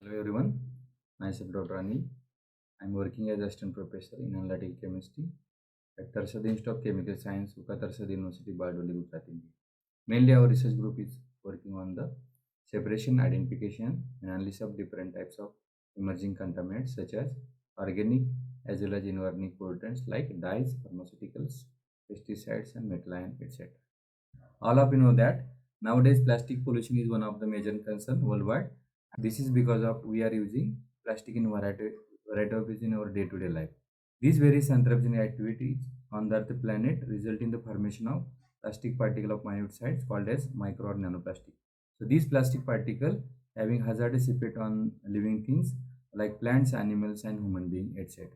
Hello everyone, myself Dr. Anil. I am working as assistant professor in analytical chemistry at Tarsad Institute of Chemical Science, Tarsad University, Bardoli, Gujarat, India. Mainly our research group is working on the separation, identification and analysis of different types of emerging contaminants such as organic as well as inorganic pollutants like dyes, pharmaceuticals, pesticides and metal ion, etc. All of you know that nowadays plastic pollution is one of the major concern worldwide. This is because of we are using plastic in variety of ways in our day-to-day life. These various anthropogenic activities on the Earth planet result in the formation of plastic particle of minute size called as micro or nanoplastic. So these plastic particle having hazardous effect on living things like plants, animals, and human beings, etc.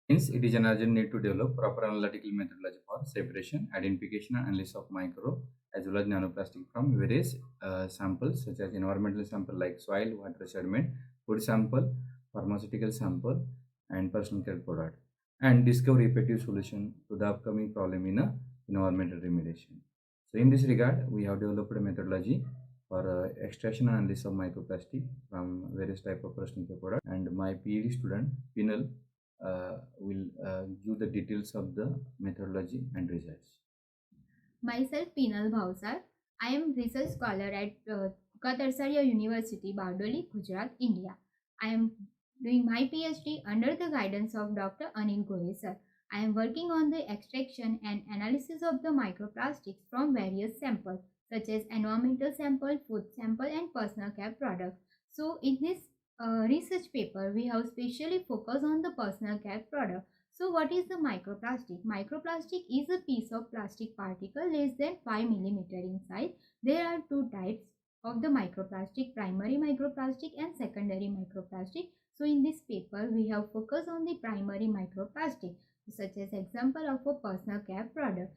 Hence, it is an urgent need to develop proper analytical methodology for separation, identification, and analysis of micro as well as nanoplastic from various samples such as environmental sample like soil, water, sediment, food sample, pharmaceutical sample, and personal care product, and discover effective solution to the upcoming problem in environmental remediation. So, in this regard, we have developed a methodology for extraction and analysis of microplastic from various type of personal care product, and my PhD student Pinal will give the details of the methodology and results. Myself, Pinal Bhavsar. I am research scholar at University, Bardoli, Gujarat, India. I am doing my PhD under the guidance of Dr. Anil Gore, sir. I am working on the extraction and analysis of the microplastics from various samples such as environmental sample, food sample, and personal care products. So, in this research paper, we have specially focused on the personal care product. So what is the microplastic? Microplastic is a piece of plastic particle less than 5 millimeter in size. There are two types of the microplastic, primary microplastic and secondary microplastic. So in this paper, we have focused on the primary microplastic, such as example of a personal care product.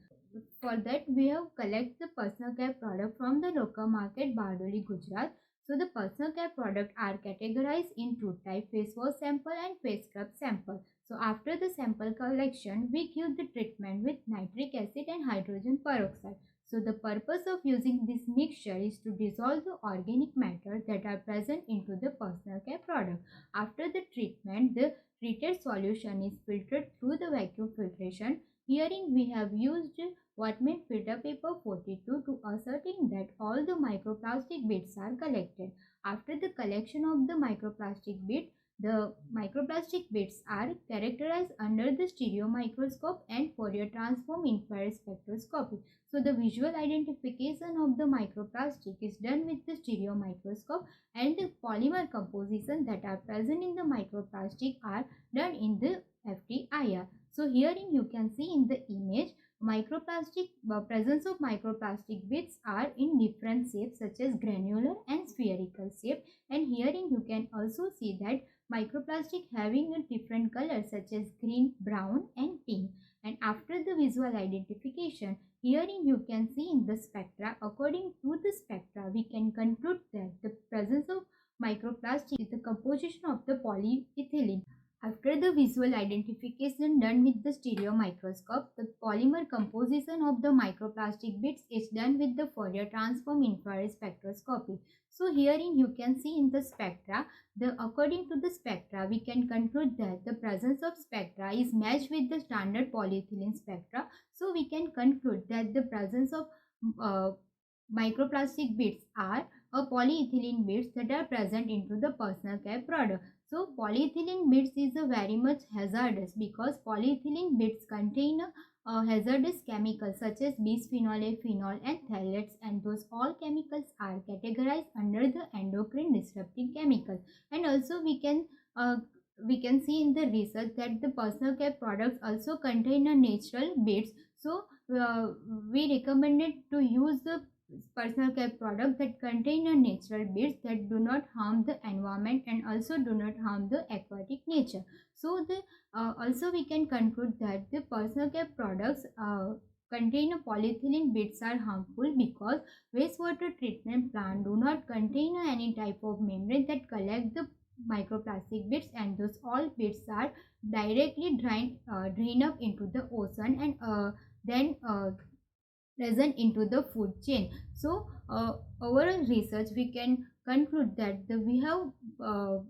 For that, we have collected the personal care product from the local market, Bardoli, Gujarat. So the personal care products are categorized in two types, face wash sample and face scrub sample. So after the sample collection, we give the treatment with nitric acid and hydrogen peroxide. So the purpose of using this mixture is to dissolve the organic matter that are present into the personal care product. After the treatment, the treated solution is filtered through the vacuum filtration. Herein we have used Whatman filter paper 42 to ascertain that all the microplastic bits are collected. After the collection of the microplastic bit, the microplastic bits are characterized under the stereo microscope and Fouriertransformed infrared spectroscopy. So the visual identification of the microplastic is done with the stereo microscope, and the polymer composition that are present in the microplastic are done in the FTIR. So herein you can see in the image presence of microplastic bits are in different shapes such as granular and spherical shape, and herein you can also see that microplastic having a different color such as green, brown and pink. And after the visual identification, herein you can see in the spectra. According to the spectra, we can conclude that the presence of microplastic is the composition of the polyethylene. After the visual identification done with the stereo microscope, the polymer composition of the microplastic bits is done with the Fouriertransformed infrared spectroscopy. So herein you can see in the spectra, according to the spectra, we can conclude that the presence of spectra is matched with the standard polyethylene spectra. So we can conclude that the presence of uh, microplastic bits are polyethylene bits that are present into the personal care product. So polyethylene bits is a very much hazardous because polyethylene bits contain hazardous chemicals such as bisphenol A, phenol and phthalates, and those all chemicals are categorized under the endocrine disrupting chemicals. And also we can see in the research that the personal care products also contain a natural bits. So we recommended to use the personal care product that contain a natural bits that do not harm the environment and also do not harm the aquatic nature. So the also we can conclude that the personal care products contain a polyethylene bits are harmful because wastewater treatment plant do not contain any type of membrane that collect the microplastic bits, and those all bits are directly drain up into the ocean and then present into the food chain. So Overall research, we can conclude that we have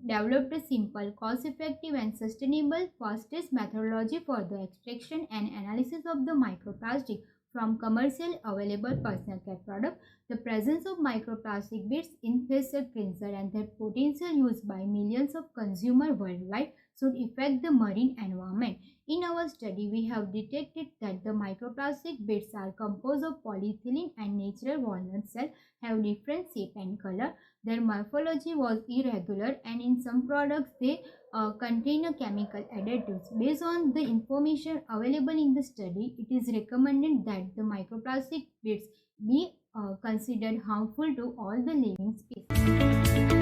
developed a simple, cost-effective, and sustainable, fastest methodology for the extraction and analysis of the microplastic from commercial available personal care products. The presence of microplastic beads in facial cleanser and their potential use by millions of consumers worldwide should affect the marine environment. In our study, we have detected that the microplastic beads are composed of polyethylene and natural walnut cell, have different shape and color. Their morphology was irregular, and in some products they contain a chemical additives. Based on the information available in the study, it is recommended that the microplastic beads be considered harmful to all the living species.